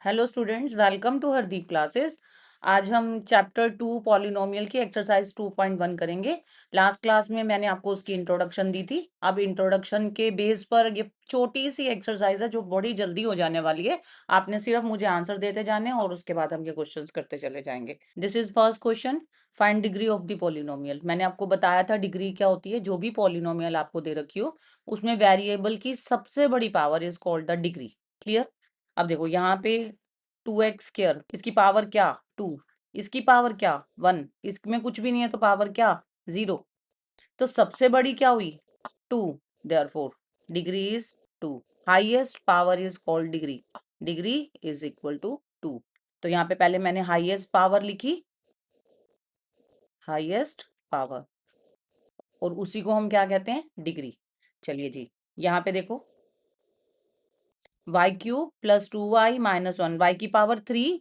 Hello students, welcome to Hardeep classes. आज हम chapter 2 polynomial की एक्सरसाइज 2.1 करेंगे। लास्ट क्लास में मैंने आपको उसकी इंट्रोडक्शन दी थी। अब इंट्रोडक्शन के बेस पर ये छोटी सी एक्सरसाइज है जो बड़ी जल्दी हो जाने वाली है। आपने सिर्फ मुझे आंसर देते जाने हैं और उसके बाद हम ये क्वेश्चंस करते चले जाएंगे। This is first question, find degree of the polynomial. मैंने आपको बताया था डिग्री क्या होती है। जो भी पॉलिनोमियल आपको दे रखी हो उसमें वेरिएबल की सबसे बड़ी power is called the degree. Clear. अब देखो यहाँ पे 2x², इसकी पावर क्या 2, इसकी पावर क्या 1, इसमें कुछ भी नहीं है तो पावर क्या 0। तो सबसे बड़ी क्या हुई 2, therefore degree is 2। Highest power is called degree. Degree is equal to 2। तो यहाँ पे पहले मैंने हाईएस्ट पावर लिखी, हाईएस्ट पावर, और उसी को हम क्या कहते हैं डिग्री। चलिए जी, यहाँ पे देखो y³ + 2y - 1, y की पावर 3,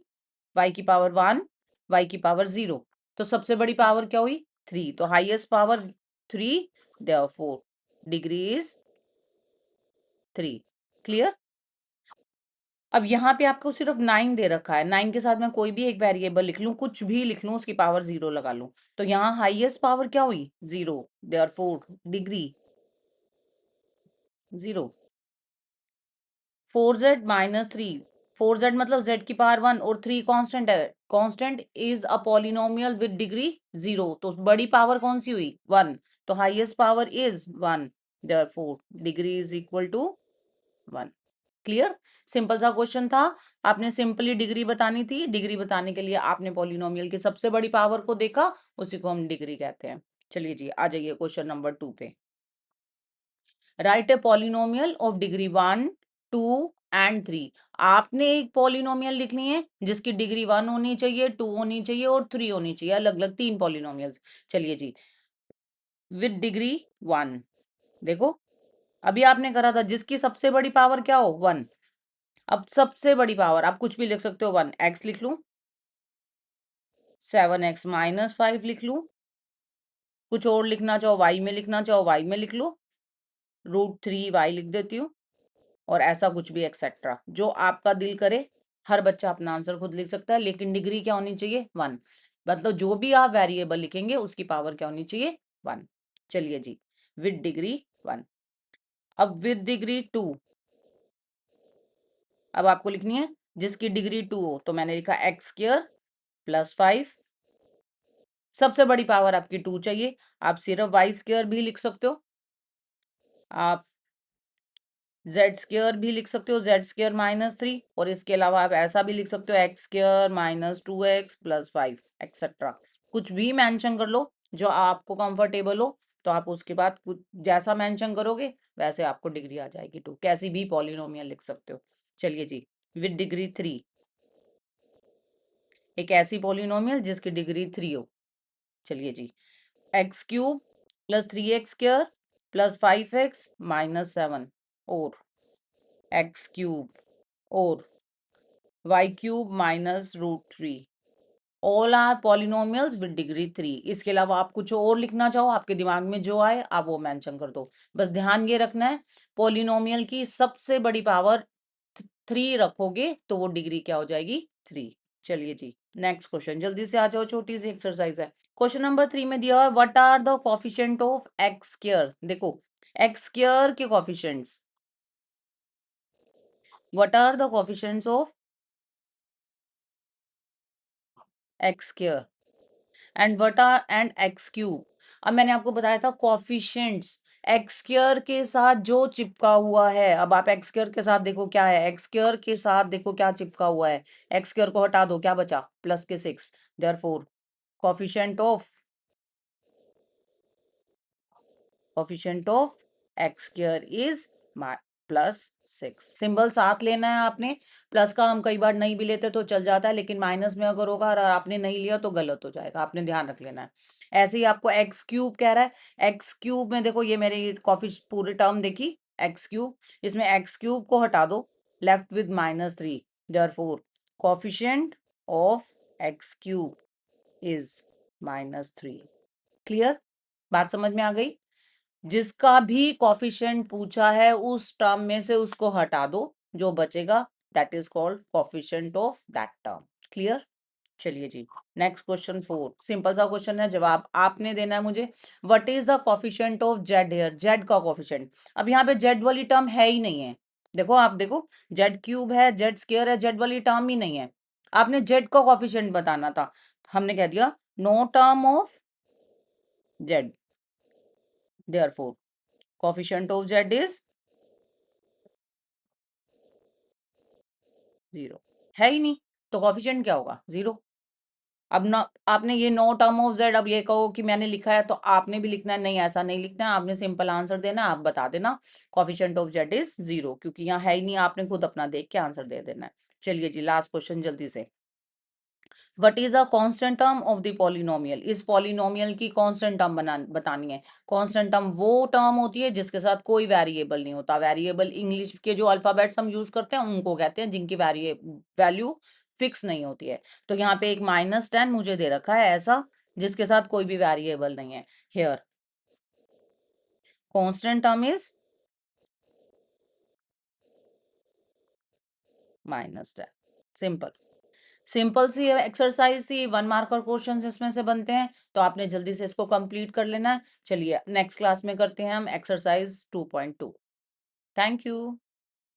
y की पावर 1, y की पावर 0। तो सबसे बड़ी पावर क्या हुई 3, तो highest power 3, therefore degree is 3। Clear. अब यहाँ पे आपको सिर्फ 9 दे रखा है, 9 के साथ मैं कोई भी एक वेरिएबल लिख लूँ, कुछ भी लिख लूँ, उसकी पावर 0 लगा लूँ, तो यहाँ हाईएस्ट पावर क्या हुई 0, देयरफॉर डिग्री 0। 4z - 3, 4z मतलब z की पावर 1 और 3 कांस्टेंट है। Constant is a polynomial with degree 0, तो बड़ी पावर कौन सी हुई 1, तो highest power is 1, therefore degree is equal to 1। Clear. Simple सा क्वेश्चन था। आपने सिंपली डिग्री बतानी थी। डिग्री बताने के लिए आपने पॉलिनोमियल की सबसे बड़ी पावर को देखा, उसी को हम डिग्री कहते हैं। चलिए जी, आ जाइए क्वेश्चन नंबर 2 पे। Right a polynomial of degree 1, 2 and 3। आपने एक पॉलिनोमियल लिखनी है जिसकी डिग्री 1 होनी चाहिए, 2 होनी चाहिए और 3 होनी चाहिए, अलग अलग 3 पॉलिनोमियल्स। चलिए जी, विद डिग्री 1। देखो, अभी आपने करा था जिसकी सबसे बड़ी पावर क्या हो 1। अब सबसे बड़ी पावर आप कुछ भी लिख सकते हो, 1 x लिख लूं, 7x - 5 लिख लूं, कुछ और लिखना चाहो y में लिखना चाहो y में लिख लो, √3y लिख देती हूँ, और ऐसा कुछ भी एक्सेट्रा जो आपका दिल करे। हर बच्चा अपना आंसर खुद लिख सकता है, लेकिन डिग्री क्या होनी चाहिए 1। मतलब जो भी आप वेरिएबल लिखेंगे उसकी पावर क्या होनी चाहिए 1। चलिए जी, विद डिग्री 1। अब विद डिग्री 2, अब आपको लिखनी है जिसकी डिग्री 2 हो, तो मैंने लिखा x² + 5। सबसे बड़ी पावर आपकी 2 चाहिए, आप सिर्फ y² भी लिख सकते हो, आप z² भी लिख सकते हो, z² - 3, और इसके अलावा आप ऐसा भी लिख सकते हो x² - 2x + 5 एक्सेट्रा। कुछ भी मेंशन कर लो जो आपको कंफर्टेबल हो, तो आप उसके बाद कुछ जैसा मेंशन करोगे वैसे आपको डिग्री आ जाएगी 2। कैसी भी पॉलिनोमियल लिख सकते हो। चलिए जी, विद डिग्री 3, एक ऐसी पॉलिनोमियल जिसकी डिग्री 3 हो। चलिए जी, x³ + 3x² + 5x - 7, और x³ और y³ - √3, all are polynomials with degree 3। इसके अलावा आप कुछ और लिखना चाहो, आपके दिमाग में जो आए आप वो मेंशन कर दो। बस ध्यान ये रखना है, पॉलिनोमियल की सबसे बड़ी पावर 3 रखोगे तो वो डिग्री क्या हो जाएगी 3। चलिए जी, नेक्स्ट क्वेश्चन जल्दी से आ जाओ, छोटी सी एक्सरसाइज है। क्वेश्चन नंबर 3 में दिया हुआ है what are the coefficient of x²। देखो, x² के coefficients, what are the coefficients of x² and what are and x³। अब मैंने आपको बताया था कोफिशिएंट्स x² के साथ जो चिपका हुआ है। अब आप x² के साथ देखो क्या है, x² के साथ देखो क्या चिपका हुआ है। x² को हटा दो, क्या बचा प्लस के 6, therefore coefficient of x² is +6। Symbol साथ लेना है आपने। प्लस का हम कई बार नहीं भी लेते तो चल जाता है, लेकिन माइनस में अगर होगा और आपने नहीं लिया तो गलत हो जाएगा, आपने ध्यान रख लेना है। ऐसे ही आपको x³ कह रहा है, x³ में देखो ये मेरी कॉफी पूरी टर्म देखी x³, इसमें x³ को हटा दो, left with -3, therefore coefficient of x³ is -3। Clear, बात समझ में आ गई। जिसका भी कॉफिशिएंट पूछा है उस टर्म में से उसको हटा दो, जो बचेगा that is called coefficient of that term. Clear? चलिए जी, नेक्स्ट क्वेश्चन 4, सिंपल सा क्वेश्चन है, जवाब आपने देना है मुझे। What is the coefficient of Z here? Z का कोफिशिएंट, अब यहाँ पे जेड वाली टर्म है ही नहीं है। देखो आप देखो, जेड क्यूब है, जेड स्क्वायर है, जेड वाली टर्म ही नहीं है। आपने जेड का कोफिशिएंट बताना था, हमने कह दिया no term of Z, therefore coefficient of Z is 0। है ही नहीं, तो कोफिशिएंट क्या होगा? 0। अब ना आपने ये नो टर्म ऑफ जेड, अब ये कहो कि मैंने लिखा है तो आपने भी लिखना है, नहीं ऐसा नहीं लिखना है, आपने सिंपल आंसर देना है, आप बता देना कोफिशिएंट ऑफ जेड इज 0, क्योंकि यहाँ है ही नहीं, आपने खुद अपना देख के आंसर दे देना है। चलिए जी, लास्ट क्वेश्चन जल्दी से। What is a constant term of the polynomial? इस पॉलिनोमियल की कांस्टेंट टर्म बतानी है। कांस्टेंट टर्म वो टर्म होती है जिसके साथ कोई वेरिएबल नहीं होता। वेरिएबल इंग्लिश के जो अल्फाबेट्स हम यूज करते हैं उनको कहते हैं, जिनकी वैल्यू फिक्स नहीं होती है। तो यहाँ पे एक -10 मुझे दे रखा है ऐसा, जिसके साथ कोई भी वेरिएबल नहीं है। Here constant term is -10। Simple, simple सी एक्सरसाइज थी, 1 मार्कर क्वेश्चन इसमें से बनते हैं, तो आपने जल्दी से इसको कंप्लीट कर लेना है। चलिए नेक्स्ट क्लास में करते हैं हम एक्सरसाइज 2.2। Thank you.